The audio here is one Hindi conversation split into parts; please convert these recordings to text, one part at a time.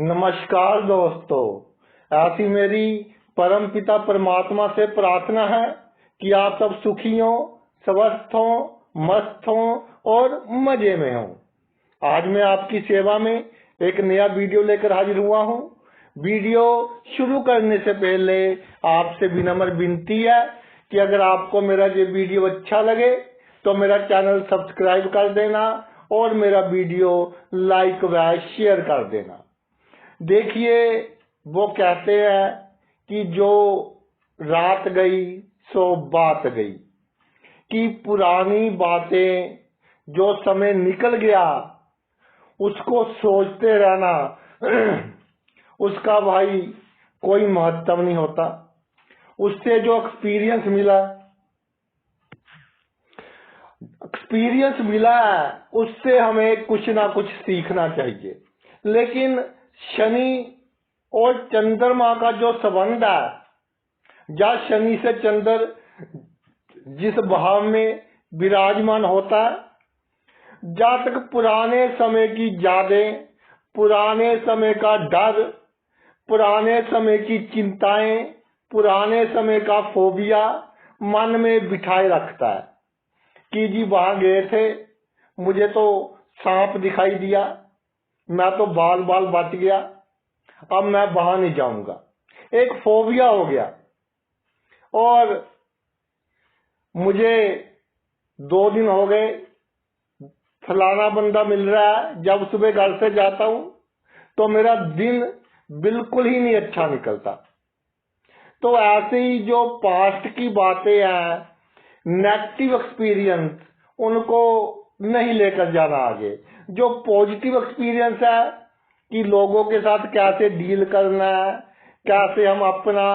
नमस्कार दोस्तों, ऐसी मेरी परम पिता परमात्मा से प्रार्थना है कि आप सब सुखी हो, स्वस्थ हो, मस्त हो और मजे में हो। आज मैं आपकी सेवा में एक नया वीडियो लेकर हाजिर हुआ हूँ। वीडियो शुरू करने से पहले आपसे विनम्र विनती है कि अगर आपको मेरा ये वीडियो अच्छा लगे तो मेरा चैनल सब्सक्राइब कर देना और मेरा वीडियो लाइक व शेयर कर देना। देखिए, वो कहते हैं कि जो रात गई सो बात गई, कि पुरानी बातें जो समय निकल गया उसको सोचते रहना उसका भाई कोई महत्व नहीं होता। उससे जो एक्सपीरियंस मिला है उससे हमें कुछ ना कुछ सीखना चाहिए। लेकिन शनि और चंद्रमा का जो संबंध है, या शनि से चंद्र जिस भाव में विराजमान होता है, जहाँ तक पुराने समय की यादें, पुराने समय का डर, पुराने समय की चिंताएं, पुराने समय का फोबिया मन में बिठाए रखता है कि जी वहां गए थे, मुझे तो सांप दिखाई दिया, मैं तो बाल बच गया, अब मैं वहां नहीं जाऊंगा। एक फोबिया हो गया। और मुझे 2 दिन हो गए फलाना बंदा मिल रहा है, जब सुबह घर से जाता हूं तो मेरा दिन बिल्कुल ही नहीं अच्छा निकलता। तो ऐसे ही जो पास्ट की बातें हैं, नेगेटिव एक्सपीरियंस, उनको नहीं लेकर जाना आगे। जो पॉजिटिव एक्सपीरियंस है कि लोगों के साथ कैसे डील करना है, कैसे हम अपना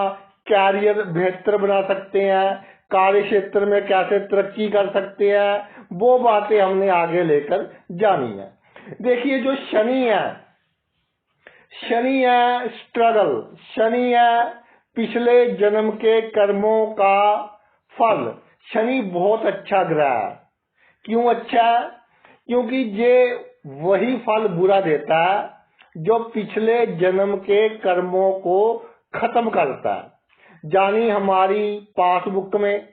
कैरियर बेहतर बना सकते हैं, कार्य क्षेत्र में कैसे तरक्की कर सकते हैं, वो बातें हमने आगे लेकर जानी है। देखिए, जो शनि है स्ट्रगल, शनि है पिछले जन्म के कर्मों का फल। शनि बहुत अच्छा ग्रह है। क्यों अच्छा है? क्योंकि ये वही फल बुरा देता है जो पिछले जन्म के कर्मों को खत्म करता है। यानी हमारी पासबुक में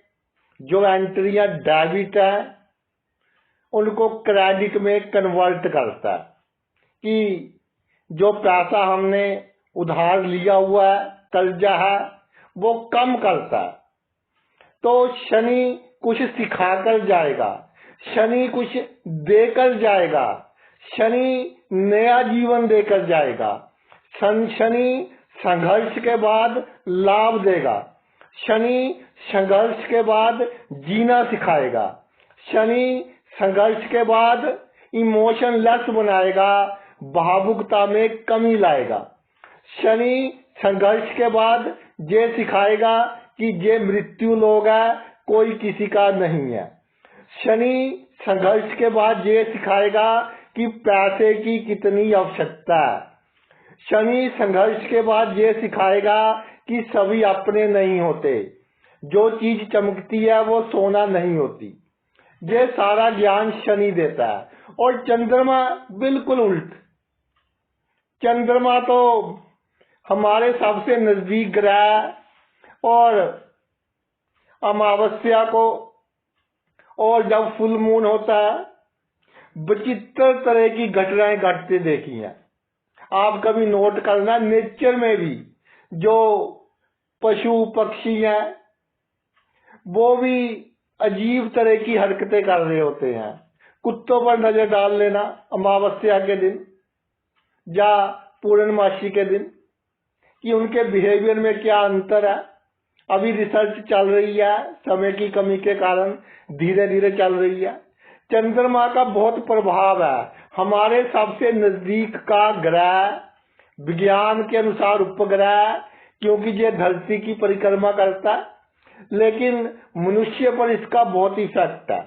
जो एंट्रियां डेबिट है उनको क्रेडिट में कन्वर्ट करता है, कि जो पैसा हमने उधार लिया हुआ है, कर्जा है, वो कम करता है। तो शनि कुछ सिखाकर जाएगा, शनि कुछ देकर जाएगा, शनि नया जीवन देकर जाएगा। शनि संघर्ष के बाद लाभ देगा, शनि संघर्ष के बाद जीना सिखाएगा, शनि संघर्ष के बाद इमोशनलेस बनाएगा, भावुकता में कमी लाएगा। शनि संघर्ष के बाद ये सिखाएगा कि ये मृत्यु लोग है, कोई किसी का नहीं है। शनि संघर्ष के बाद ये सिखाएगा कि पैसे की कितनी आवश्यकता है। शनि संघर्ष के बाद ये सिखाएगा कि सभी अपने नहीं होते, जो चीज चमकती है वो सोना नहीं होती। ये सारा ज्ञान शनि देता है। और चंद्रमा बिल्कुल उल्ट। चंद्रमा तो हमारे सबसे नजदीक ग्रह, और अमावस्या को और जब फुल मून होता है, विचित्र तरह की घटनाएं घटते देखी हैं। आप कभी नोट करना, नेचर में भी जो पशु पक्षी हैं वो भी अजीब तरह की हरकतें कर रहे होते हैं। कुत्तों पर नजर डाल लेना अमावस्या के दिन या पूर्णमासी के दिन, कि उनके बिहेवियर में क्या अंतर है। अभी रिसर्च चल रही है, समय की कमी के कारण धीरे धीरे चल रही है। चंद्रमा का बहुत प्रभाव है, हमारे सबसे नजदीक का ग्रह, विज्ञान के अनुसार उपग्रह, क्योंकि ये धरती की परिक्रमा करता है, लेकिन मनुष्य पर इसका बहुत इफेक्ट है।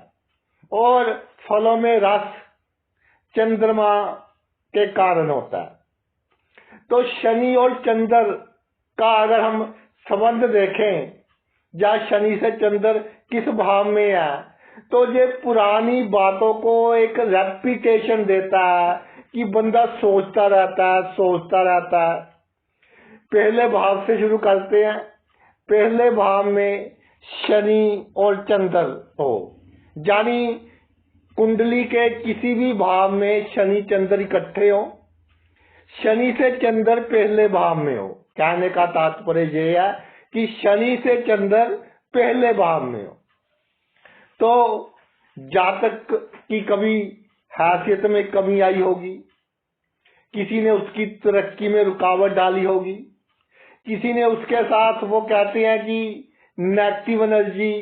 और फलों में रस चंद्रमा के कारण होता है। तो शनि और चंद्र का अगर हम संबंध देखें, या शनि से चंद्र किस भाव में है, तो ये पुरानी बातों को एक रेपिटेशन देता है कि बंदा सोचता रहता है। पहले भाव से शुरू करते हैं। पहले भाव में शनि और चंद्र हो, यानी कुंडली के किसी भी भाव में शनि चंद्र इकट्ठे हो, शनि से चंद्र पहले भाव में हो। कहने का तात्पर्य यह है कि शनि से चंद्र पहले भाव में हो तो जातक की कभी हैसियत में कमी आई होगी, किसी ने उसकी तरक्की में रुकावट डाली होगी, किसी ने उसके साथ, वो कहते हैं कि नेगेटिव एनर्जी,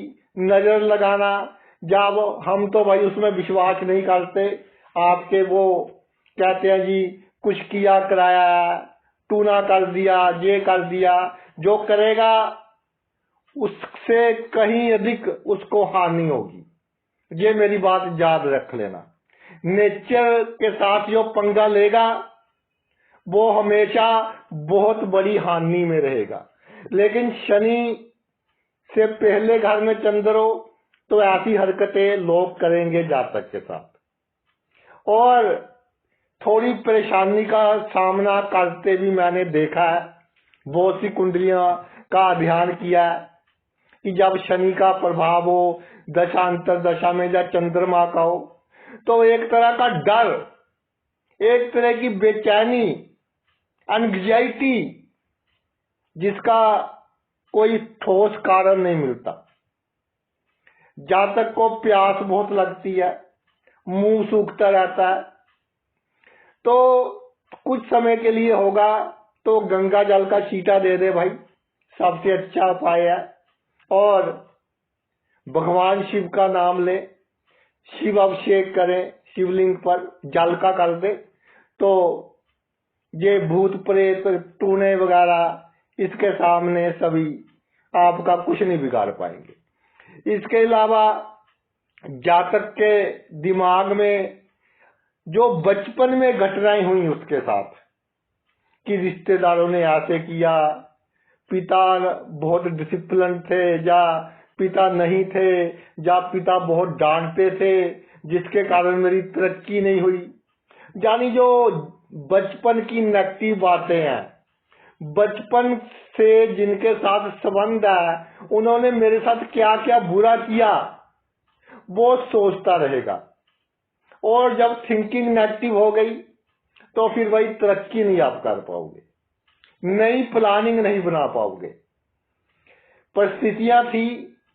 नजर लगाना, जब हम तो भाई उसमें विश्वास नहीं करते, आपके वो कहते हैं जी कुछ किया कराया, टूना कर दिया, ये कर दिया, जो करेगा उससे कहीं अधिक उसको हानि होगी। ये मेरी बात याद रख लेना। नेचर के साथ जो पंगा लेगा वो हमेशा बहुत बड़ी हानि में रहेगा। लेकिन शनि से पहले घर में चंद्र हो तो ऐसी हरकतें लोग करेंगे जातक के साथ, और थोड़ी परेशानी का सामना करते भी मैंने देखा है। बहुत सी कुंडलियां का अध्ययन किया है कि जब शनि का प्रभाव हो दशांतर दशा में या चंद्रमा का हो तो एक तरह का डर, एक तरह की बेचैनी, एंग्जाइटी, जिसका कोई ठोस कारण नहीं मिलता। जातक को प्यास बहुत लगती है, मुंह सूखता रहता है, तो कुछ समय के लिए होगा तो गंगा जल का छींटा दे दे भाई, सबसे अच्छा उपाय है। और भगवान शिव का नाम ले, शिव अभिषेक करें, शिवलिंग पर जल का कर दे, तो ये भूत प्रेत टूने वगैरह इसके सामने सभी आपका कुछ नहीं बिगाड़ पाएंगे। इसके अलावा जातक के दिमाग में जो बचपन में घटनाएं हुई उसके साथ, कि रिश्तेदारों ने ऐसे किया, पिता बहुत डिसिप्लिन थे या पिता नहीं थे, या पिता बहुत डांटते थे जिसके कारण मेरी तरक्की नहीं हुई, यानी जो बचपन की नेगेटिव बातें हैं, बचपन से जिनके साथ संबंध है, उन्होंने मेरे साथ क्या क्या बुरा किया वो सोचता रहेगा। और जब थिंकिंग नेगेटिव हो गई तो फिर वही तरक्की नहीं आप कर पाओगे, नई प्लानिंग नहीं बना पाओगे। परिस्थितियां थी,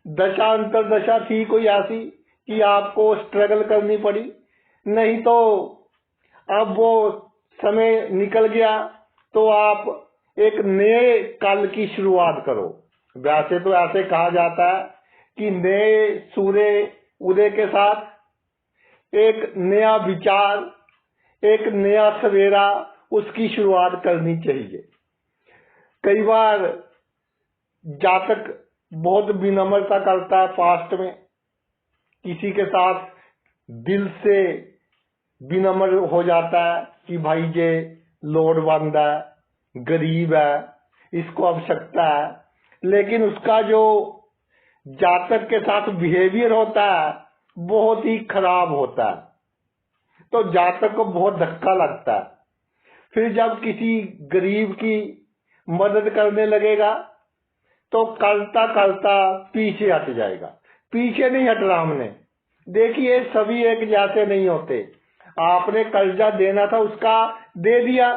दशा अंतर दशा थी कोई ऐसी कि आपको स्ट्रगल करनी पड़ी, नहीं तो अब वो समय निकल गया तो आप एक नए कल की शुरुआत करो। वैसे तो ऐसे कहा जाता है कि नए सूर्य उदय के साथ एक नया विचार, एक नया सवेरा, उसकी शुरुआत करनी चाहिए। कई बार जातक बहुत विनम्रता करता है, पास्ट में किसी के साथ दिल से विनम्र हो जाता है कि भाई ये लोड़वंद है, गरीब है, इसको आवश्यकता है, लेकिन उसका जो जातक के साथ बिहेवियर होता है बहुत ही खराब होता है, तो जातक को बहुत धक्का लगता है। फिर जब किसी गरीब की मदद करने लगेगा तो करता करता पीछे हट जाएगा। पीछे नहीं हटना हमने, देखिए सभी एक जैसे नहीं होते। आपने कर्जा देना था, उसका दे दिया,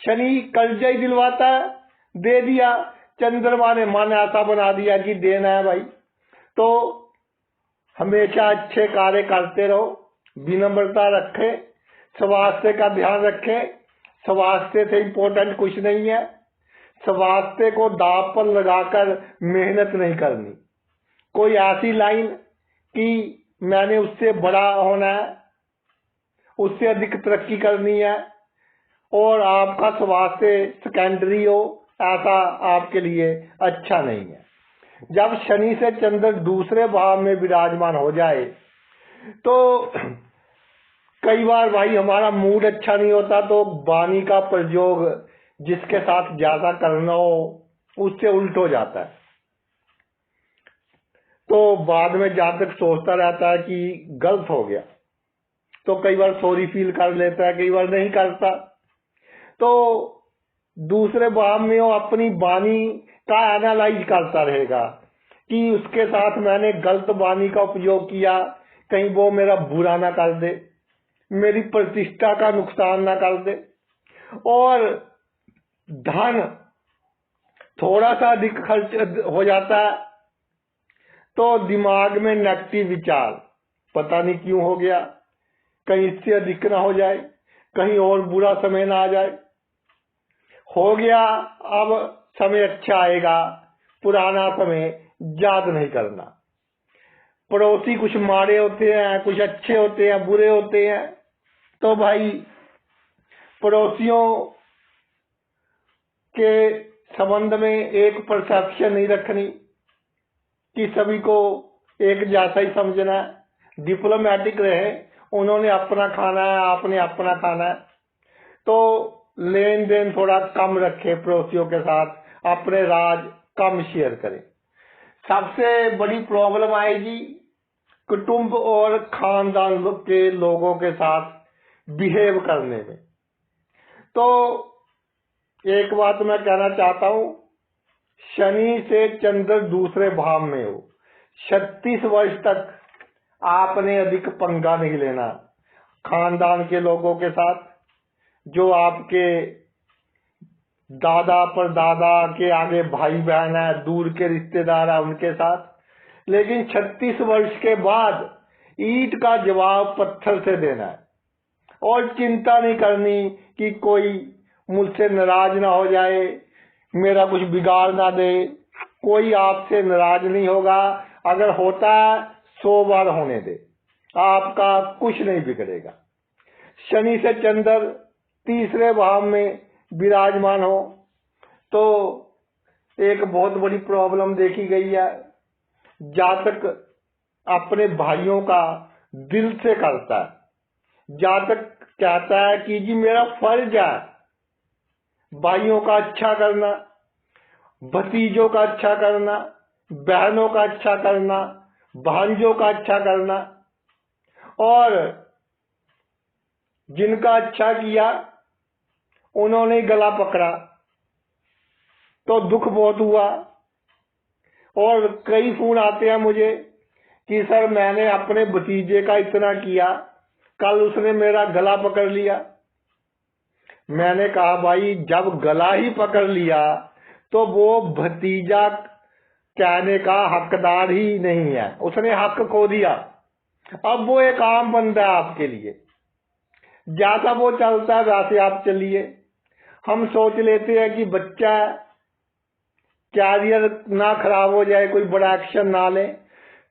शनि कर्जा ही दिलवाता है, दे दिया, चंद्रमा ने मन ऐसा बना दिया कि देना है भाई। तो हमेशा अच्छे कार्य करते रहो, विनम्रता रखें, स्वास्थ्य का ध्यान रखें। स्वास्थ्य से इम्पोर्टेंट कुछ नहीं है। स्वास्थ्य को दांव पर लगाकर मेहनत नहीं करनी। कोई ऐसी लाइन कि मैंने उससे बड़ा होना है, उससे अधिक तरक्की करनी है, और आपका स्वास्थ्य सेकेंडरी हो, ऐसा आपके लिए अच्छा नहीं है। जब शनि से चंद्र दूसरे भाव में विराजमान हो जाए तो कई बार भाई हमारा मूड अच्छा नहीं होता, तो वाणी का प्रयोग जिसके साथ ज्यादा करना हो उससे उल्ट हो जाता है। तो बाद में जातक सोचता रहता है कि गलत हो गया, तो कई बार सॉरी फील कर लेता है, कई बार नहीं करता। तो दूसरे भाव में वो अपनी वाणी का एनालाइज करता रहेगा कि उसके साथ मैंने गलत वाणी का उपयोग किया, कहीं वो मेरा बुरा ना कर दे, मेरी प्रतिष्ठा का नुकसान ना कर दे। और धन थोड़ा सा अधिक खर्च हो जाता है तो दिमाग में नेगेटिव विचार, पता नहीं क्यों हो गया, कहीं इससे अधिक ना हो जाए, कहीं और बुरा समय ना आ जाए, हो गया अब समय अच्छा आएगा, पुराना समय याद नहीं करना। पड़ोसी कुछ माड़े होते हैं, कुछ अच्छे होते हैं, बुरे होते हैं। तो भाई पड़ोसियों के संबंध में एक परसेप्शन नहीं रखनी कि सभी को एक जैसा ही समझना है, डिप्लोमेटिक रहे। उन्होंने अपना खाना है, आपने अपना खाना है, तो लेन देन थोड़ा कम रखे पड़ोसियों के साथ, अपने राज कम शेयर करें। सबसे बड़ी प्रॉब्लम आएगी कुटुंब और खानदान के लोगों के साथ बिहेव करने में। तो एक बात मैं कहना चाहता हूं, शनि से चंद्र दूसरे भाव में हो, 36 वर्ष तक आपने अधिक पंगा नहीं लेना खानदान के लोगों के साथ, जो आपके दादा परदादा के आगे भाई बहन है, दूर के रिश्तेदार है, उनके साथ। लेकिन 36 वर्ष के बाद ईंट का जवाब पत्थर से देना है, और चिंता नहीं करनी कि कोई मुझसे नाराज ना हो जाए, मेरा कुछ बिगाड़ ना दे। कोई आपसे नाराज नहीं होगा, अगर होता है 100 बार होने दे, आपका कुछ नहीं बिगड़ेगा। शनि से चंद्र तीसरे भाव में विराजमान हो तो एक बहुत बड़ी प्रॉब्लम देखी गई है। जातक अपने भाइयों का दिल से करता है, जातक कहता है कि जी मेरा फर्ज है भाइयों का अच्छा करना, भतीजों का अच्छा करना, बहनों का अच्छा करना, भांजों का अच्छा करना। और जिनका अच्छा किया उन्होंने गला पकड़ा तो दुख बहुत हुआ। और कई फोन आते हैं मुझे कि सर मैंने अपने भतीजे का इतना किया, कल उसने मेरा गला पकड़ लिया। मैंने कहा भाई जब गला ही पकड़ लिया तो वो भतीजा कहने का हकदार ही नहीं है, उसने हक खो दिया। अब वो एक आम बंदा है आपके लिए, जैसा वो चलता है वैसे आप चलिए। हम सोच लेते हैं कि बच्चा कैरियर ना खराब हो जाए, कोई बड़ा एक्शन ना ले,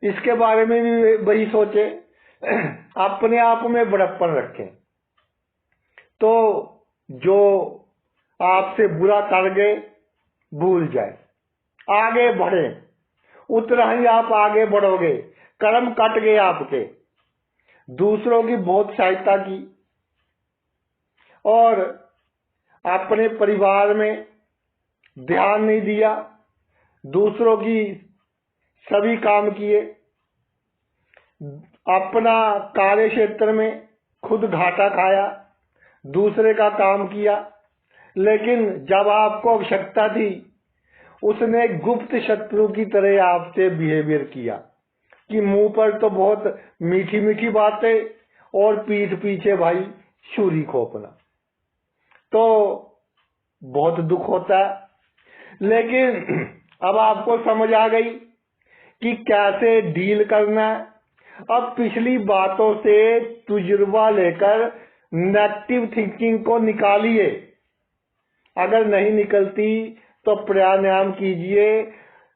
इसके बारे में भी वही सोचे, अपने आप में बड़प्पन रखें। तो जो आपसे बुरा कर गए भूल जाए, आगे बढ़े, उतना ही आप आगे बढ़ोगे। कर्म कट गए आपके, दूसरों की बहुत सहायता की और अपने परिवार में ध्यान नहीं दिया, दूसरों की सभी काम किए, अपना कार्य क्षेत्र में खुद घाटा खाया, दूसरे का काम किया। लेकिन जब आपको आवश्यकता थी उसने गुप्त शत्रु की तरह आपसे बिहेवियर किया कि मुंह पर तो बहुत मीठी मीठी बातें और पीठ पीछे भाई छुरी खोपना। तो बहुत दुख होता है। लेकिन अब आपको समझ आ गई कि कैसे डील करना है। अब पिछली बातों से तजुर्बा लेकर नेगेटिव थिंकिंग को निकालिए, अगर नहीं निकलती तो प्राणायाम कीजिए,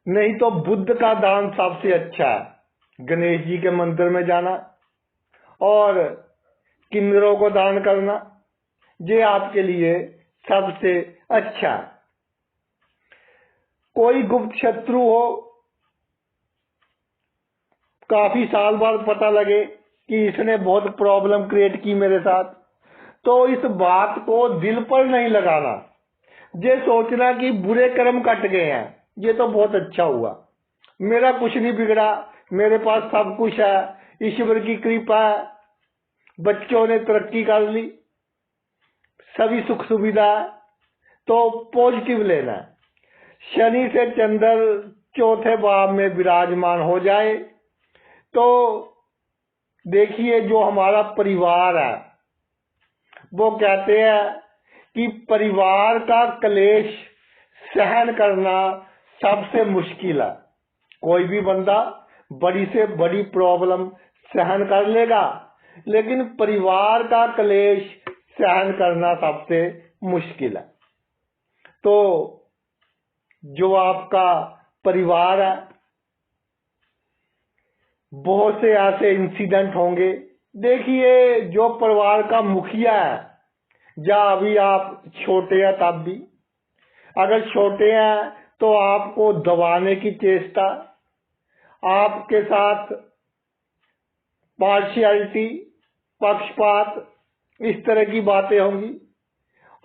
नहीं तो बुद्ध का दान सबसे अच्छा है, गणेश जी के मंदिर में जाना और किन्नरों को दान करना, ये आपके लिए सबसे अच्छा है। कोई गुप्त शत्रु हो, काफी साल बाद पता लगे कि इसने बहुत प्रॉब्लम क्रिएट की मेरे साथ, तो इस बात को दिल पर नहीं लगाना, ये सोचना कि बुरे कर्म कट गए हैं, ये तो बहुत अच्छा हुआ, मेरा कुछ नहीं बिगड़ा, मेरे पास सब कुछ है, ईश्वर की कृपा है, बच्चों ने तरक्की कर ली, सभी सुख सुविधा, तो पॉजिटिव लेना है। शनि से चंद्र चौथे भाव में विराजमान हो जाए तो देखिए जो हमारा परिवार है, वो कहते हैं कि परिवार का क्लेश सहन करना सबसे मुश्किल है। कोई भी बंदा बड़ी से बड़ी प्रॉब्लम सहन कर लेगा, लेकिन परिवार का क्लेश सहन करना सबसे मुश्किल है। तो जो आपका परिवार है, बहुत से ऐसे इंसिडेंट होंगे। देखिए जो परिवार का मुखिया है, या अभी आप छोटे हैं तब भी, अगर छोटे हैं तो आपको दबाने की चेष्टा, आपके साथ पार्शियलिटी, पक्षपात, इस तरह की बातें होंगी।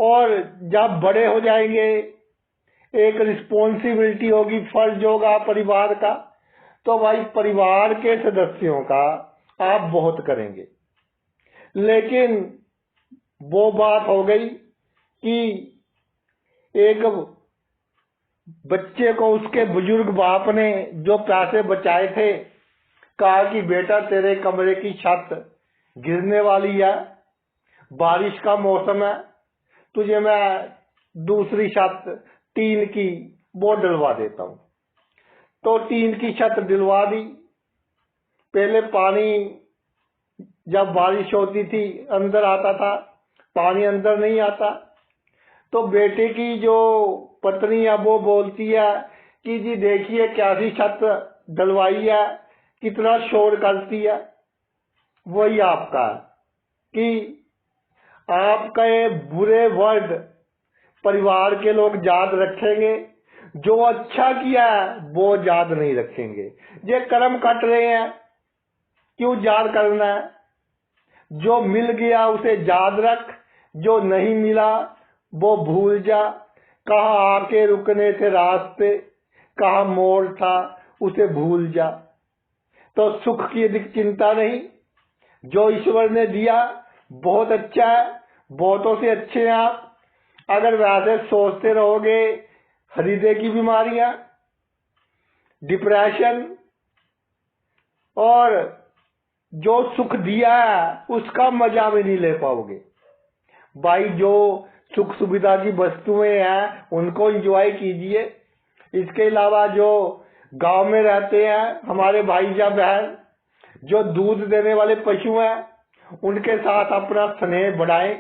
और जब बड़े हो जाएंगे, एक रिस्पॉन्सिबिलिटी होगी, फर्ज होगा परिवार का, तो भाई परिवार के सदस्यों का आप बहुत करेंगे। लेकिन वो बात हो गई कि एक बच्चे को उसके बुजुर्ग बाप ने जो पैसे बचाए थे, कहा कि बेटा तेरे कमरे की छत गिरने वाली है, बारिश का मौसम है, तुझे मैं दूसरी छत टीन की वो डलवा देता हूं। तो टीन की छत दिलवा दी। पहले पानी जब बारिश होती थी अंदर आता था, पानी अंदर नहीं आता। तो बेटे की जो पत्नी है वो बोलती है कि जी देखिए कैसी छत डलवाई है, कितना शोर करती है। वही आपका कि आपका ये बुरे वर्ड परिवार के लोग याद रखेंगे, जो अच्छा किया है वो याद नहीं रखेंगे। ये कर्म कट रहे हैं, क्यों याद करना है? जो मिल गया उसे याद रख, जो नहीं मिला वो भूल जा। कहाँ आके रुकने थे रास्ते, कहाँ मोड़ था उसे भूल जा। तो सुख की अधिक चिंता नहीं, जो ईश्वर ने दिया बहुत अच्छा है, बहुतों से अच्छे हैं आप। अगर वैसे सोचते रहोगे, हृदय की बीमारियां, डिप्रेशन, और जो सुख दिया है उसका मजा भी नहीं ले पाओगे। भाई जो सुख सुविधा की वस्तुएं हैं उनको एंजॉय कीजिए। इसके अलावा जो गांव में रहते हैं हमारे भाई या बहन, जो दूध देने वाले पशु हैं, उनके साथ अपना स्नेह बढ़ाएं,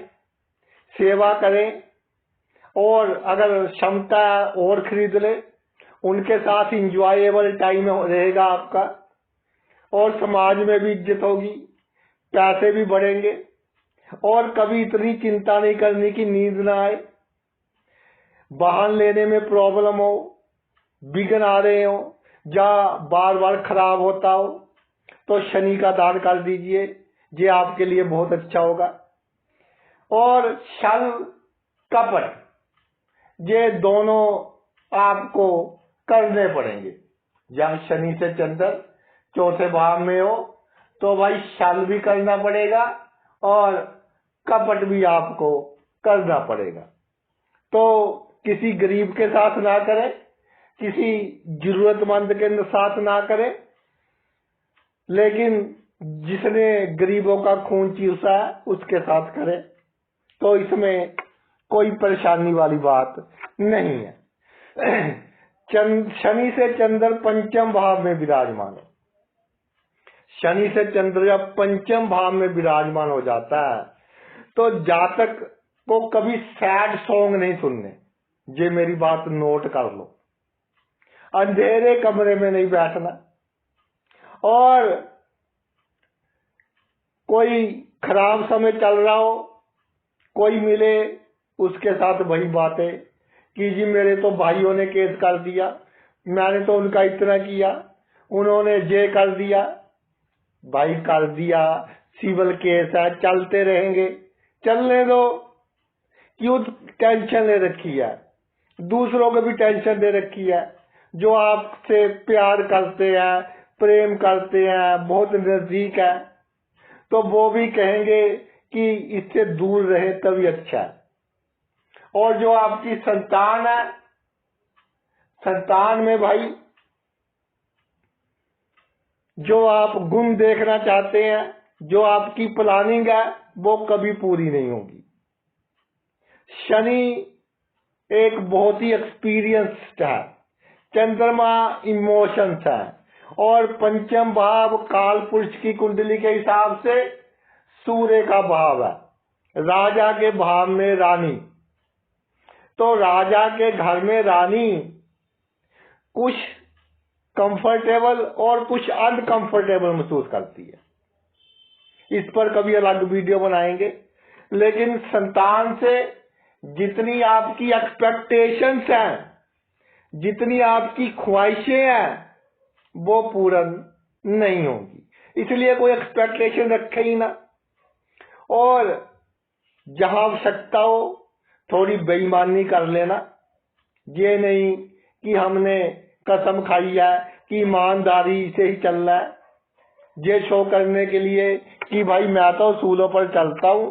सेवा करें, और अगर क्षमता और खरीद ले, उनके साथ इंजॉयबल टाइम रहेगा आपका, और समाज में भी इज्जत होगी, पैसे भी बढ़ेंगे। और कभी इतनी चिंता नहीं करनी कि नींद ना आए, वाहन लेने में प्रॉब्लम हो, विघ्न आ रहे हो, या बार बार खराब होता हो, तो शनि का दान कर दीजिए, ये आपके लिए बहुत अच्छा होगा। और छल कपट, ये दोनों आपको करने पड़ेंगे। जब शनि से चंद्र चौथे भाव में हो तो भाई छल भी करना पड़ेगा और कपट भी आपको करना पड़ेगा। तो किसी गरीब के साथ ना करें, किसी जरूरतमंद के साथ ना करें, लेकिन जिसने गरीबों का खून चूसा है उसके साथ करें। तो इसमें कोई परेशानी वाली बात नहीं है। शनि से चंद्र पंचम भाव में विराजमान है। शनि से चंद्र जब पंचम भाव में विराजमान हो जाता है तो जातक को कभी सैड सॉन्ग नहीं सुनने। ये मेरी बात नोट कर लो। अंधेरे कमरे में नहीं बैठना, और कोई खराब समय चल रहा हो, कोई मिले उसके साथ वही बातें कि जी मेरे तो भाइयों ने केस कर दिया, मैंने तो उनका इतना किया, उन्होंने ये कर दिया। भाई कर दिया, सिविल केस है, चलते रहेंगे, चलने दो। क्यों टेंशन ले रखी है? दूसरों को भी टेंशन दे रखी है। जो आपसे प्यार करते हैं, प्रेम करते हैं, बहुत नजदीक है, तो वो भी कहेंगे कि इससे दूर रहे तभी अच्छा है। और जो आपकी संतान है, संतान में भाई जो आप गुण देखना चाहते हैं, जो आपकी प्लानिंग है, वो कभी पूरी नहीं होगी। शनि एक बहुत ही एक्सपीरियंस्ड है, चंद्रमा इमोशंस है, और पंचम भाव काल पुरुष की कुंडली के हिसाब से सूर्य का भाव है, राजा के भाव में रानी। तो राजा के घर में रानी कुछ कंफर्टेबल और कुछ अनकंफर्टेबल महसूस करती है। इस पर कभी अलग वीडियो बनाएंगे। लेकिन संतान से जितनी आपकी एक्सपेक्टेशंस हैं, जितनी आपकी ख्वाहिशें हैं, वो पूर्ण नहीं होगी। इसलिए कोई एक्सपेक्टेशन रखे ही ना, और जहां आवश्यकता हो थोड़ी बेईमानी कर लेना। ये नहीं कि हमने कसम खाई है कि ईमानदारी से ही चलना है, ये शो करने के लिए कि भाई मैं तो असूलों पर चलता हूं,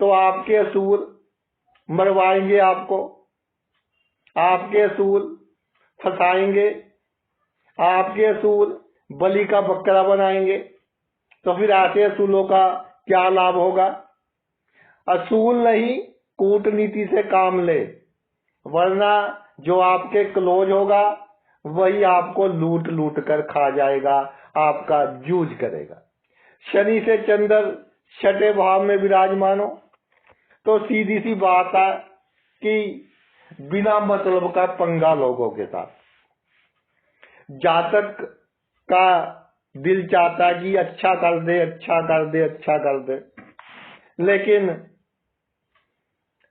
तो आपके असूल मरवाएंगे, आपके असूल फंसाएंगे, आपके असूल बलि का बकरा बनाएंगे। तो फिर ऐसे असूलों का क्या लाभ होगा? असूल नहीं, कूटनीति से काम ले, वरना जो आपके क्लोज होगा वही आपको लूट लूट कर खा जाएगा, आपका जूझ करेगा। शनि से चंद्र छठे भाव में विराजमान हो तो सीधी सी बात है कि बिना मतलब का पंगा लोगों के साथ। जातक का दिल चाहता है कि अच्छा कर दे, अच्छा कर दे, अच्छा कर दे, लेकिन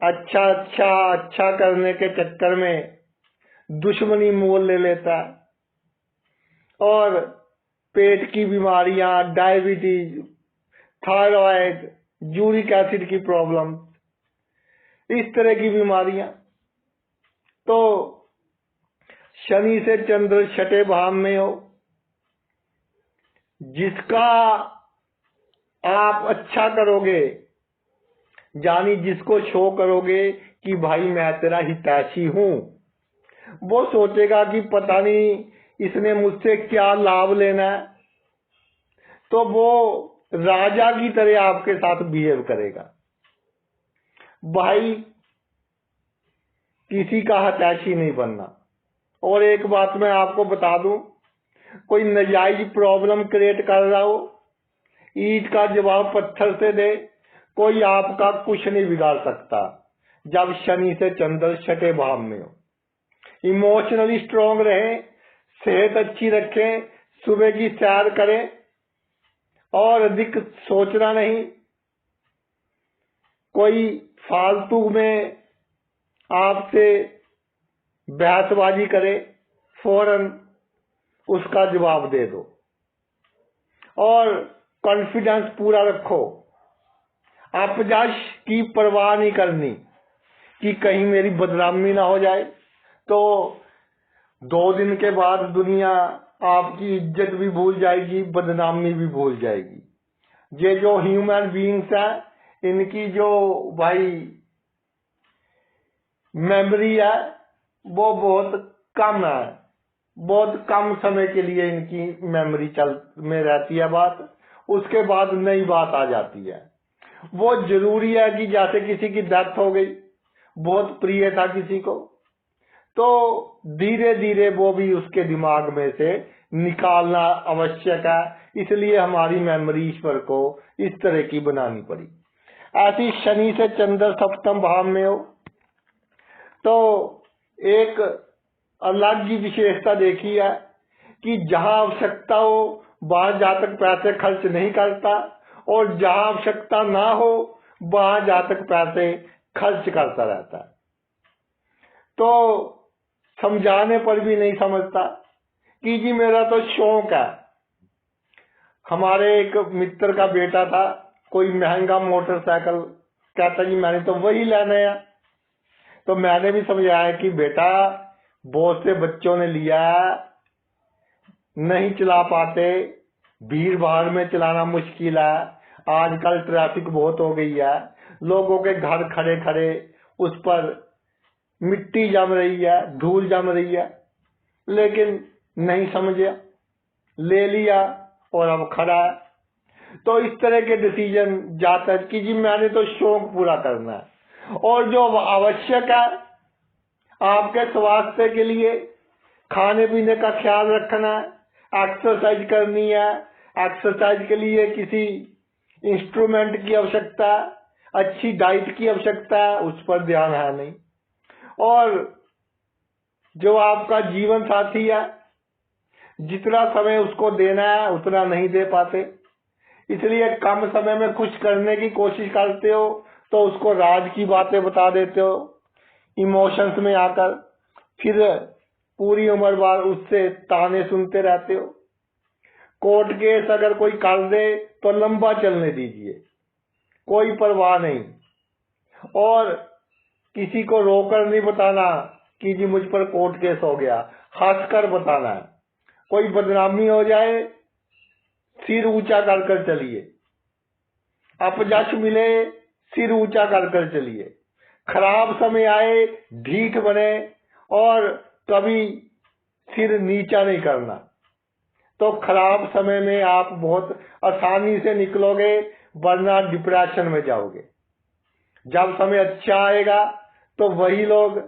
अच्छा करने के चक्कर में दुश्मनी मोल ले लेता है, और पेट की बीमारियां, डायबिटीज, थायराइड, यूरिक एसिड की प्रॉब्लम, इस तरह की बीमारियां। तो शनि से चंद्र छठे भाव में हो, जिसका आप अच्छा करोगे, यानी जिसको शो करोगे कि भाई मैं तेरा हितैषी हूं, वो सोचेगा कि पता नहीं इसने मुझसे क्या लाभ लेना है, तो वो राजा की तरह आपके साथ बिहेव करेगा। भाई किसी का हितैषी नहीं बनना। और एक बात मैं आपको बता दूं, कोई नाजायज प्रॉब्लम क्रिएट कर रहा हो, ईंट का जवाब पत्थर से दे, कोई आपका कुछ नहीं बिगाड़ सकता जब शनि से चंद्र छठे भाव में हो। इमोशनली स्ट्रांग रहें, सेहत अच्छी रखें, सुबह की सैर करें, और अधिक सोचना नहीं। कोई फालतू में आपसे बहसबाजी करे, फौरन उसका जवाब दे दो, और कॉन्फिडेंस पूरा रखो। अपयश की परवाह नहीं करनी कि कहीं मेरी बदनामी ना हो जाए। तो 2 दिन के बाद दुनिया आपकी इज्जत भी भूल जाएगी, बदनामी भी भूल जाएगी। ये जो ह्यूमन बीइंग्स है, इनकी जो भाई मेमोरी है वो बहुत कम है, बहुत कम समय के लिए इनकी मेमोरी चल में रहती है बात, उसके बाद नई बात आ जाती है। वो जरूरी है कि जैसे किसी की डेथ हो गई, बहुत प्रिय था किसी को, तो धीरे धीरे वो भी उसके दिमाग में से निकालना आवश्यक है। इसलिए हमारी मेमोरी ईश्वर को इस तरह की बनानी पड़ी। ऐसी शनि से चंद्र सप्तम भाव में हो तो एक अलग ही विशेषता देखी है कि जहां आवश्यकता हो वहां जातक पैसे खर्च नहीं करता, और जहां आवश्यकता ना हो वहां जातक पैसे खर्च करता रहता है। तो समझाने पर भी नहीं समझता कि जी मेरा तो शौक है। हमारे एक मित्र का बेटा था, कोई महंगा मोटरसाइकिल, कहता जी मैंने तो वही लेना है। तो मैंने भी समझाया कि बेटा बहुत से बच्चों ने लिया, नहीं चला पाते, भीड़ भाड़ में चलाना मुश्किल है। आजकल ट्रैफिक बहुत हो गई है, लोगों के घर खड़े खड़े उस पर मिट्टी जम रही है, धूल जम रही है, लेकिन नहीं समझा, ले लिया और अब खड़ा है। तो इस तरह के डिसीजन जाता है कि जी मैंने तो शौक पूरा करना है, और जो आवश्यक है आपके स्वास्थ्य के लिए, खाने पीने का ख्याल रखना है, एक्सरसाइज करनी है, एक्सरसाइज के लिए किसी इंस्ट्रूमेंट की आवश्यकता है, अच्छी डाइट की आवश्यकता है, उस पर ध्यान है नहीं। और जो आपका जीवन साथी है, जितना समय उसको देना है उतना नहीं दे पाते, इसलिए कम समय में कुछ करने की कोशिश करते हो तो उसको राज की बातें बता देते हो इमोशंस में आकर, फिर पूरी उम्र बाद उससे ताने सुनते रहते हो। कोर्ट केस अगर कोई कर दे तो लंबा चलने दीजिए, कोई परवाह नहीं, और किसी को रोकर नहीं बताना कि जी मुझ पर कोर्ट केस हो गया, हंसकर बताना है। कोई बदनामी हो जाए सिर ऊंचा कर कर चलिए, अपयश मिले सिर ऊंचा कर कर चलिए, खराब समय आए ढीठ बने, और कभी सिर नीचा नहीं करना। तो खराब समय में आप बहुत आसानी से निकलोगे, वरना डिप्रेशन में जाओगे। जब समय अच्छा आएगा तो वही लोग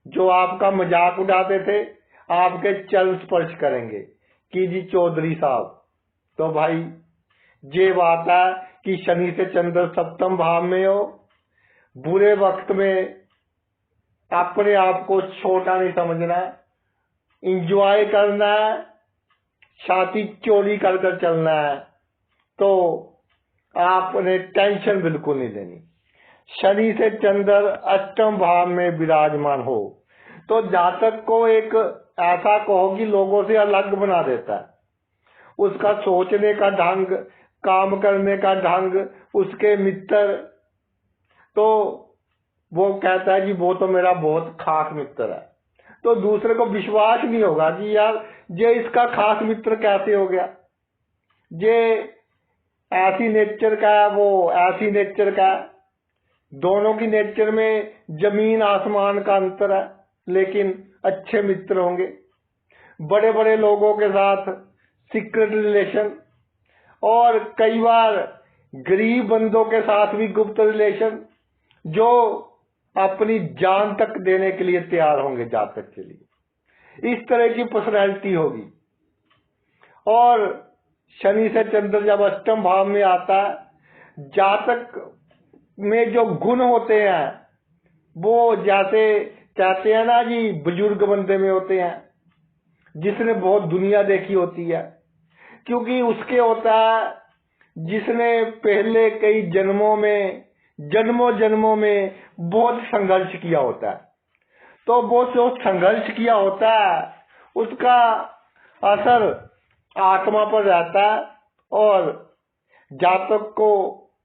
जो आपका मजाक उड़ाते थे आपके चरण स्पर्श करेंगे कि जी चौधरी साहब। तो भाई ये बात है कि शनि से चंद्र सप्तम भाव में हो, बुरे वक्त में अपने आप को छोटा नहीं समझना, इंजॉय करना है, छाती चोरी कर कर चलना है, तो आपने टेंशन बिल्कुल नहीं लेनी। शनि से चंद्र अष्टम भाव में विराजमान हो तो जातक को एक ऐसा कहो कि लोगों से अलग बना देता है। उसका सोचने का ढंग, काम करने का ढंग, उसके मित्र, तो वो कहता है कि वो तो मेरा बहुत खास मित्र है, तो दूसरे को विश्वास नहीं होगा कि यार ये इसका खास मित्र कैसे हो गया, ये ऐसी नेचर का है, वो ऐसी नेचर का है। दोनों की नेचर में जमीन आसमान का अंतर है, लेकिन अच्छे मित्र होंगे। बड़े बड़े लोगों के साथ सीक्रेट रिलेशन, और कई बार गरीब बंदों के साथ भी गुप्त रिलेशन, जो अपनी जान तक देने के लिए तैयार होंगे जातक के लिए। इस तरह की पर्सनैलिटी होगी। और शनि से चंद्र जब अष्टम भाव में आता है, जातक में जो गुण होते हैं वो जैसे कहते हैं ना जी बुजुर्ग बंदे में होते हैं, जिसने बहुत दुनिया देखी होती है, क्योंकि उसके होता है जिसने पहले कई जन्मों जन्मों में बहुत संघर्ष किया होता है। तो वो जो संघर्ष किया होता है उसका असर आत्मा पर रहता है। और जातक को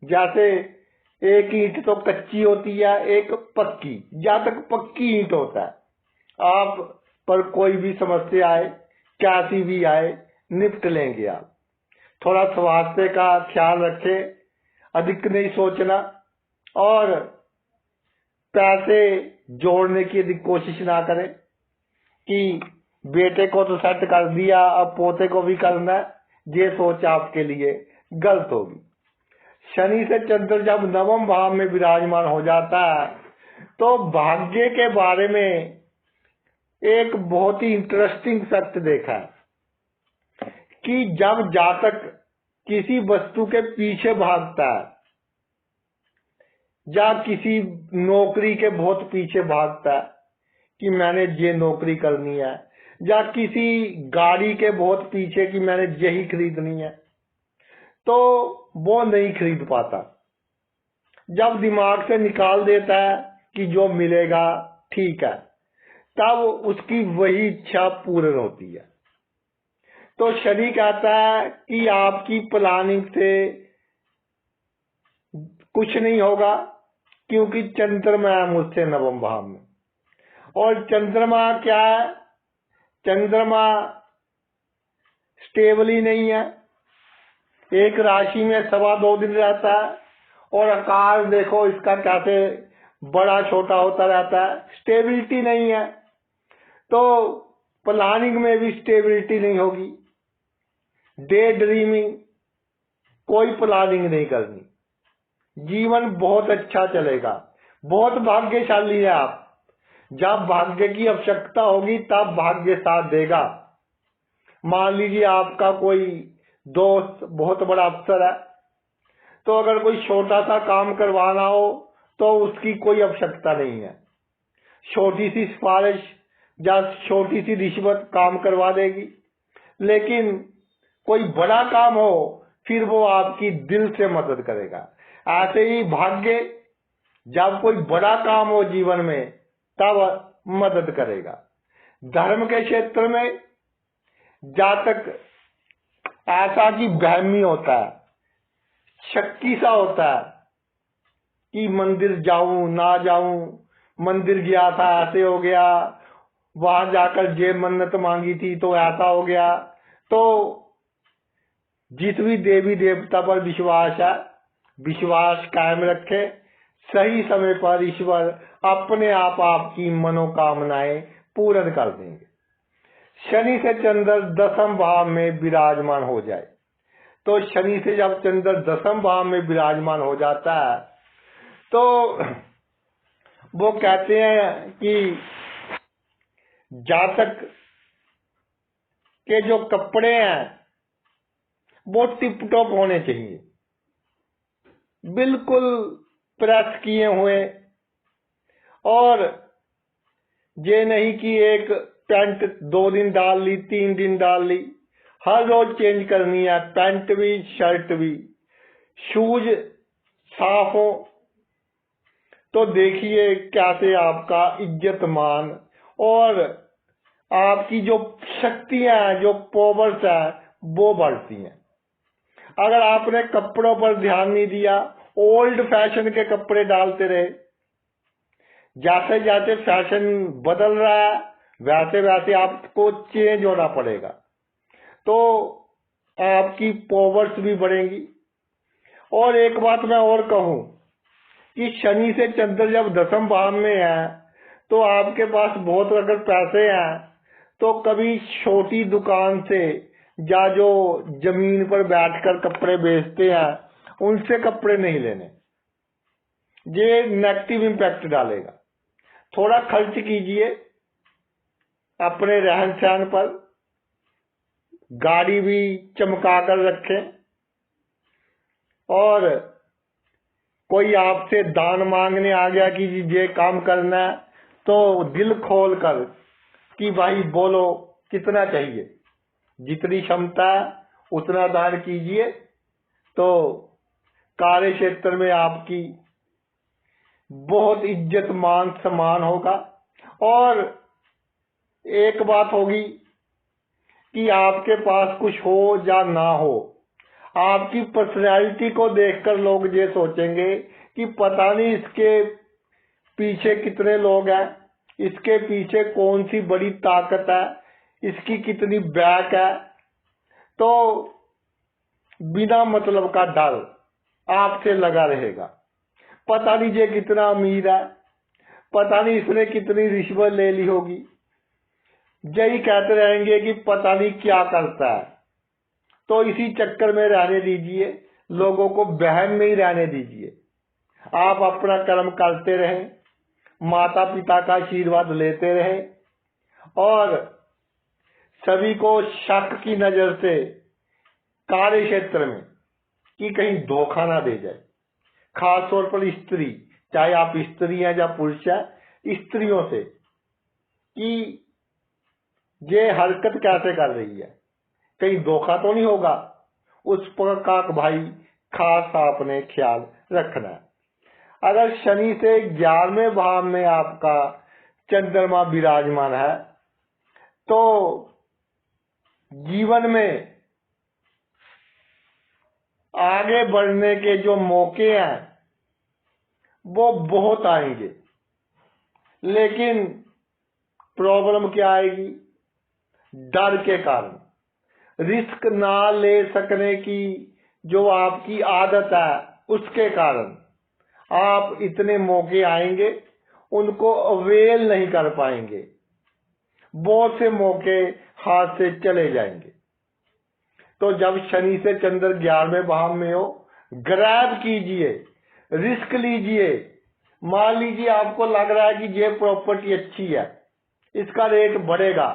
जैसे एक ईंट तो कच्ची होती है, एक पक्की, जातक पक्की ईंट होता है। आप पर कोई भी समस्या आए, कैसी भी आए, निपट लेंगे आप। थोड़ा स्वास्थ्य का ख्याल रखें, अधिक नहीं सोचना, और पैसे जोड़ने की यदि कोशिश ना करें कि बेटे को तो सेट कर दिया अब पोते को भी करना है, ये सोच आपके लिए गलत होगी। शनि से चंद्र जब नवम भाव में विराजमान हो जाता है तो भाग्य के बारे में एक बहुत ही इंटरेस्टिंग फैक्ट देखा है कि जब जातक किसी वस्तु के पीछे भागता है, या किसी नौकरी के बहुत पीछे भागता है कि मैंने ये नौकरी करनी है, या किसी गाड़ी के बहुत पीछे कि मैंने यही खरीदनी है, तो वो नहीं खरीद पाता। जब दिमाग से निकाल देता है कि जो मिलेगा ठीक है, तब उसकी वही इच्छा पूर्ण होती है। तो शनि कहता है कि आपकी प्लानिंग से कुछ नहीं होगा, क्योंकि चंद्रमा है मुझसे नवम भाव में। और चंद्रमा क्या है? चंद्रमा स्टेबल ही नहीं है, एक राशि में 2.25 दिन रहता है और आकार देखो इसका कैसे बड़ा छोटा होता रहता है, स्टेबिलिटी नहीं है। तो प्लानिंग में भी स्टेबिलिटी नहीं होगी, डे ड्रीमिंग, कोई प्लानिंग नहीं करनी, जीवन बहुत अच्छा चलेगा। बहुत भाग्यशाली है आप, जब भाग्य की आवश्यकता होगी तब भाग्य साथ देगा। मान लीजिए आपका कोई दोस्त बहुत बड़ा अफसर है, तो अगर कोई छोटा सा काम करवाना हो तो उसकी कोई आवश्यकता नहीं है, छोटी सी सिफारिश या छोटी सी रिश्वत काम करवा देगी। लेकिन कोई बड़ा काम हो फिर वो आपकी दिल से मदद करेगा। ऐसे ही भाग्य जब कोई बड़ा काम हो जीवन में तब मदद करेगा। धर्म के क्षेत्र में जातक ऐसा कि बहमी होता है, शक्की सा होता है कि मंदिर जाऊं ना जाऊं, मंदिर गया था ऐसे हो गया, वहां जाकर जे मन्नत मांगी थी तो ऐसा हो गया। तो जिस भी देवी देवता पर विश्वास है, विश्वास कायम रखे, सही समय पर ईश्वर अपने आप आपकी मनोकामनाएं पूर्ण कर देंगे। शनि से चंद्र 10वें भाव में विराजमान हो जाए, तो शनि से जब चंद्र 10वें भाव में विराजमान हो जाता है तो वो कहते हैं कि जातक के जो कपड़े हैं वो टिप टॉप होने चाहिए, बिल्कुल प्रेस किए हुए, और ये नहीं कि एक पैंट 2 दिन डाल ली, 3 दिन डाल ली, हर रोज चेंज करनी है, पैंट भी शर्ट भी। शूज साफ हो तो देखिए कैसे आपका इज्जत मान और आपकी जो शक्तियां हैं, जो पावर्स है वो बढ़ती हैं। अगर आपने कपड़ों पर ध्यान नहीं दिया, ओल्ड फैशन के कपड़े डालते रहे, जैसे जैसे फैशन बदल रहा है वैसे वैसे आपको चेंज होना पड़ेगा, तो आपकी पावर्स भी बढ़ेंगी। और एक बात मैं और कहूं कि शनि से चंद्र जब 10वें भाव में है तो आपके पास बहुत अगर पैसे हैं तो कभी छोटी दुकान से या जो जमीन पर बैठकर कपड़े बेचते हैं उनसे कपड़े नहीं लेने, ये नेगेटिव इम्पैक्ट डालेगा। थोड़ा खर्च कीजिए अपने रहन सहन पर, गाड़ी भी चमका कर रखें, और कोई आपसे दान मांगने आ गया कि ये काम करना है तो दिल खोल कर कि भाई बोलो कितना चाहिए, जितनी क्षमता उतना दान कीजिए, तो कार्य क्षेत्र में आपकी बहुत इज्जत मान सम्मान होगा। और एक बात होगी कि आपके पास कुछ हो या ना हो, आपकी पर्सनैलिटी को देखकर लोग ये सोचेंगे कि पता नहीं इसके पीछे कितने लोग हैं, इसके पीछे कौन सी बड़ी ताकत है, इसकी कितनी बैक है। तो बिना मतलब का डर आपसे लगा रहेगा, पता नहीं ये कितना अमीर है, पता नहीं इसने कितनी रिश्वत ले ली होगी, यही कहते रहेंगे कि पता नहीं क्या करता है। तो इसी चक्कर में रहने दीजिए, लोगों को बहम में ही रहने दीजिए। आप अपना कर्म करते रहें, माता पिता का आशीर्वाद लेते रहें, और सभी को शक की नजर से कार्य क्षेत्र में कि कहीं धोखा ना दे जाए। खास तौर पर स्त्री, चाहे आप स्त्री हैं या पुरुष हैं, स्त्रियों से कि ये हरकत कैसे कर रही है, कहीं धोखा तो नहीं होगा, उस पर का भाई खास आपने ख्याल रखना है। अगर शनि से 11वें भाव में आपका चंद्रमा विराजमान है तो जीवन में आगे बढ़ने के जो मौके हैं वो बहुत आएंगे, लेकिन प्रॉब्लम क्या आएगी, डर के कारण, रिस्क ना ले सकने की जो आपकी आदत है उसके कारण आप इतने मौके आएंगे उनको अवेल नहीं कर पाएंगे, बहुत से मौके हाथ से चले जाएंगे। तो जब शनि से चंद्र 11वें भाव में हो, ग्रैब कीजिए, रिस्क लीजिए। मान लीजिए आपको लग रहा है कि ये प्रॉपर्टी अच्छी है, इसका रेट बढ़ेगा,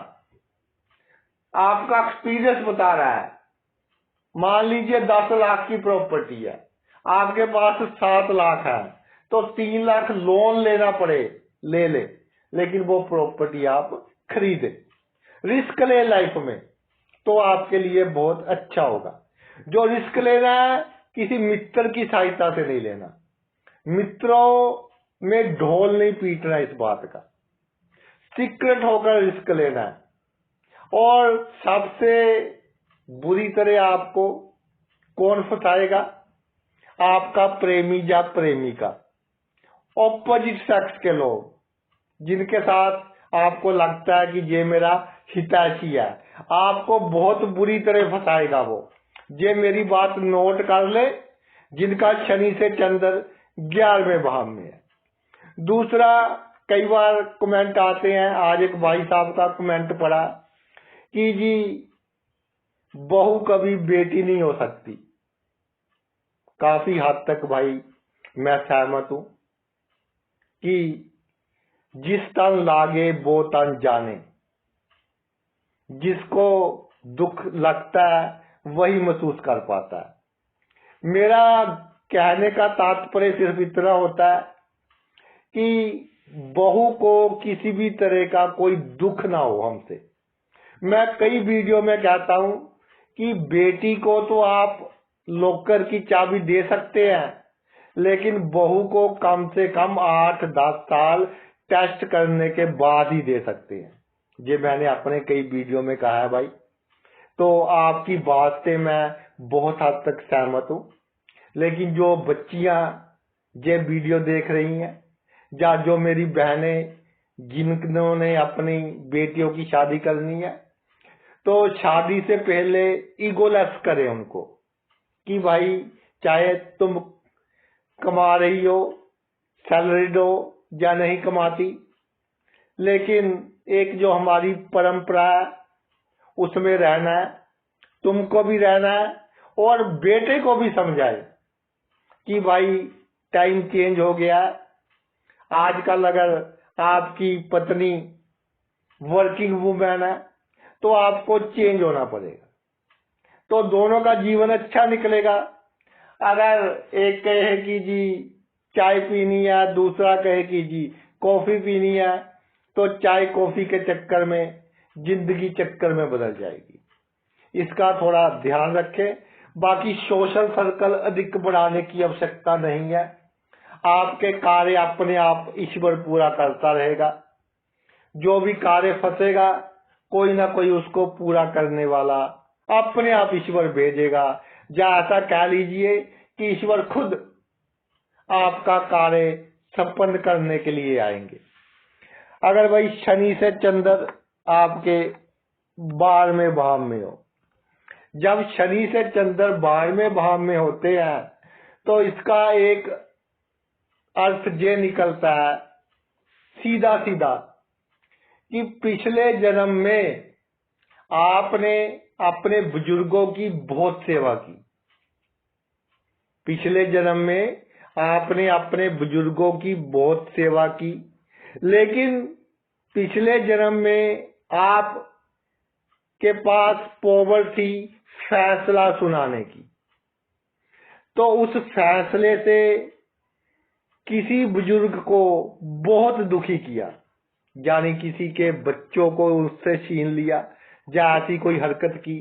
आपका एक्सपीरियंस बता रहा है। मान लीजिए 10 लाख की प्रॉपर्टी है, आपके पास 7 लाख है, तो 3 लाख लोन लेना पड़े, ले ले, लेकिन वो प्रॉपर्टी आप खरीदे। रिस्क ले लाइफ में तो आपके लिए बहुत अच्छा होगा। जो रिस्क लेना है किसी मित्र की सहायता से नहीं लेना, मित्रों में ढोल नहीं पीटना, इस बात का सीक्रेट होकर रिस्क लेना है। और सबसे बुरी तरह आपको कौन फंसाएगा? आपका प्रेमी या प्रेमिका, ऑपोजिट सेक्स के लोग, जिनके साथ आपको लगता है कि ये मेरा हितैषी है, आपको बहुत बुरी तरह फंसाएगा वो। ये मेरी बात नोट कर ले, जिनका शनि से चंद्र 11वें भाव में है। दूसरा, कई बार कमेंट आते हैं, आज एक भाई साहब का कमेंट पड़ा कि जी बहू कभी बेटी नहीं हो सकती। काफी हद तक भाई मैं सहमत हूं कि जिस तन लागे वो तन जाने। जिसको दुख लगता है वही महसूस कर पाता है। मेरा कहने का तात्पर्य सिर्फ इतना होता है कि बहू को किसी भी तरह का कोई दुख ना हो हमसे। मैं कई वीडियो में कहता हूं कि बेटी को तो आप लॉकर की चाबी दे सकते हैं, लेकिन बहू को कम से कम 8-10 साल टेस्ट करने के बाद ही दे सकते हैं। ये मैंने अपने कई वीडियो में कहा है भाई। तो आपकी बात से मैं बहुत हद तक सहमत हूं, लेकिन जो बच्चियां ये वीडियो देख रही हैं या जो मेरी बहनें जिन्होंने अपनी बेटियों की शादी करनी है, तो शादी से पहले ईगोलेस करें उनको कि भाई चाहे तुम कमा रही हो, सैलरीड हो या नहीं कमाती, लेकिन एक जो हमारी परंपरा है उसमें रहना है, तुमको भी रहना है और बेटे को भी समझाए कि भाई टाइम चेंज हो गया। आजकल अगर आपकी पत्नी वर्किंग वुमेन है तो आपको चेंज होना पड़ेगा, तो दोनों का जीवन अच्छा निकलेगा। अगर एक कहे कि जी चाय पीनी है, दूसरा कहे कि जी कॉफी पीनी है, तो चाय कॉफी के चक्कर में जिंदगी चक्कर में बदल जाएगी। इसका थोड़ा ध्यान रखें। बाकी सोशल सर्कल अधिक बढ़ाने की आवश्यकता नहीं है। आपके कार्य अपने आप ईश्वर पूरा करता रहेगा। जो भी कार्य फंसेगा कोई ना कोई उसको पूरा करने वाला अपने आप ईश्वर भेजेगा, या ऐसा कह लीजिए कि ईश्वर खुद आपका कार्य संपन्न करने के लिए आएंगे। अगर भाई शनि से चंद्र आपके 12वें भाव में हो, जब शनि से चंद्र 12वें भाव में होते हैं तो इसका एक अर्थ ये निकलता है सीधा सीधा कि पिछले जन्म में आपने अपने बुजुर्गों की बहुत सेवा की। पिछले जन्म में आपने अपने बुजुर्गों की बहुत सेवा की, लेकिन पिछले जन्म में आप के पास पावर थी फैसला सुनाने की, तो उस फैसले से किसी बुजुर्ग को बहुत दुखी किया, यानी किसी के बच्चों को उससे छीन लिया या ऐसी कोई हरकत की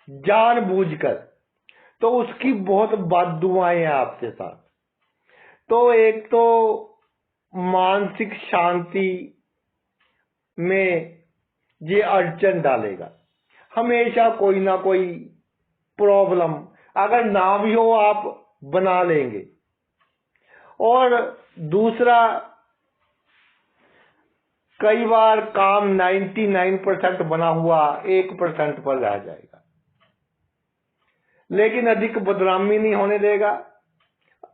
जानबूझकर, तो उसकी बहुत बददुआएं हैं आपके साथ। तो एक तो मानसिक शांति में ये अड़चन डालेगा, हमेशा कोई ना कोई प्रॉब्लम, अगर ना भी हो आप बना लेंगे। और दूसरा, कई बार काम 99% बना हुआ 1% पर रह जाएगा। लेकिन अधिक बदनामी नहीं होने देगा,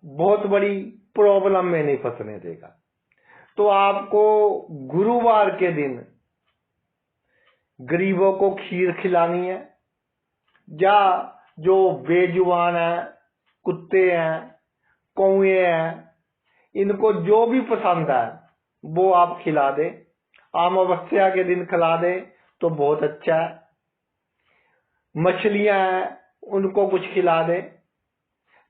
बहुत बड़ी प्रॉब्लम में नहीं फंसने देगा। तो आपको गुरुवार के दिन गरीबों को खीर खिलानी है, या जो बेजुबान है, कुत्ते हैं, कौए हैं, इनको जो भी पसंद है वो आप खिला दे। अमावस्या के दिन खिला दे तो बहुत अच्छा है। मछलियां हैं उनको कुछ खिला दे,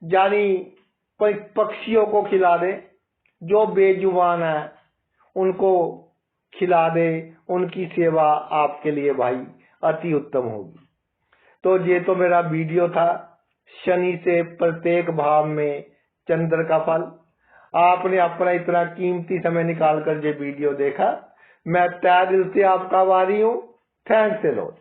यानी पक्षियों को खिला दे, जो बेजुबान है उनको खिला दे, उनकी सेवा आपके लिए भाई अति उत्तम होगी। तो ये तो मेरा वीडियो था, शनि से प्रत्येक भाव में चंद्र का फल। आपने अपना इतना कीमती समय निकाल कर ये वीडियो देखा, मैं तहे दिल से आपका आभारी हूँ। Thanks a lot.